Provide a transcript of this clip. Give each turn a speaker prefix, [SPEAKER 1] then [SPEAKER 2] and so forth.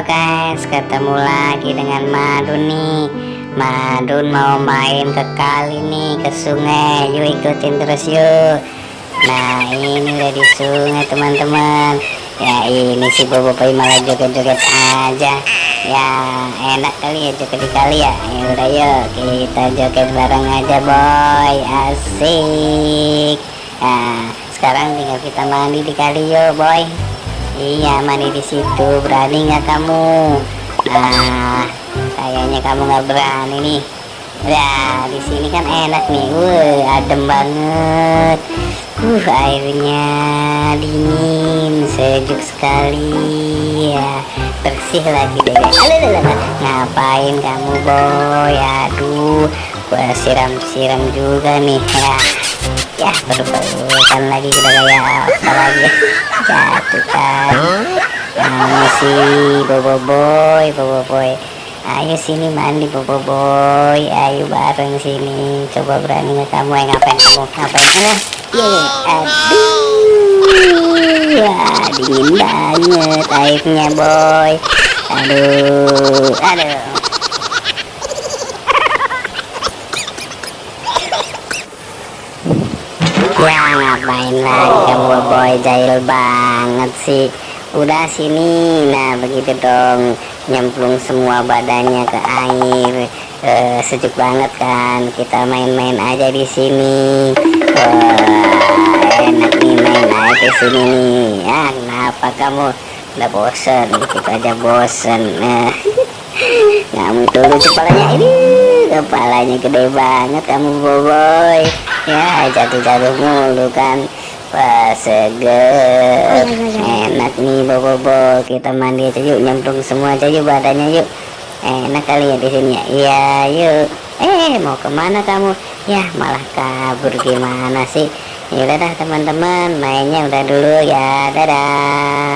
[SPEAKER 1] guys, ketemu lagi dengan Madun nih. Madun mau main ke kali nih, ke sungai. Yuk ikutin terus yuk. Nah ini udah di sungai teman-teman. Ya ini si Boboiboy malah joget-joget aja. Ya enak kali ya joget di kali ya. Ya udah yuk kita joget bareng aja boy. Asik. Nah sekarang tinggal kita mandi di kali yuk boy. Iya mandi di situ, berani nggak kamu? Nah kayaknya kamu nggak berani nih. Nah di sini kan enak nih, adem banget. Airnya dingin, sejuk sekali ya, bersih lagi deh. Ngapain kamu boy? Aduh, gua siram-siram juga nih ya. Ya berpelukan lagi udah kayak apa lagi jatuh kan. Kamu sih Boboiboy, ayo sini mandi Boboiboy, ayo bareng sini. Coba berani nggak kamu? Ngapain kamu? Ngapain? Iya, aduh, wah dingin banget airnya boy. Aduh. Ya ngapain lagi kamu boy, jahil banget sih. Udah sini, nah begitu dong, nyemplung semua badannya ke air. Sejuk banget kan, kita main-main aja di sini. Enak nih main aja di sini nih. Ya kenapa kamu udah bosen? Kita aja bosen. Kamu dulu kepalanya ini, kepalanya gede banget kamu Boboiboy. Ya jatuh-jatuh mulu kan. Wah seger, enak nih Boboiboy. Kita mandi aja yuk, nyemplung semua aja yuk badannya yuk. Enak kali ya di sini ya. Iya yuk. Mau kemana kamu? Ya malah kabur, gimana sih? Ya udah dah teman-teman, mainnya udah dulu ya, dadah.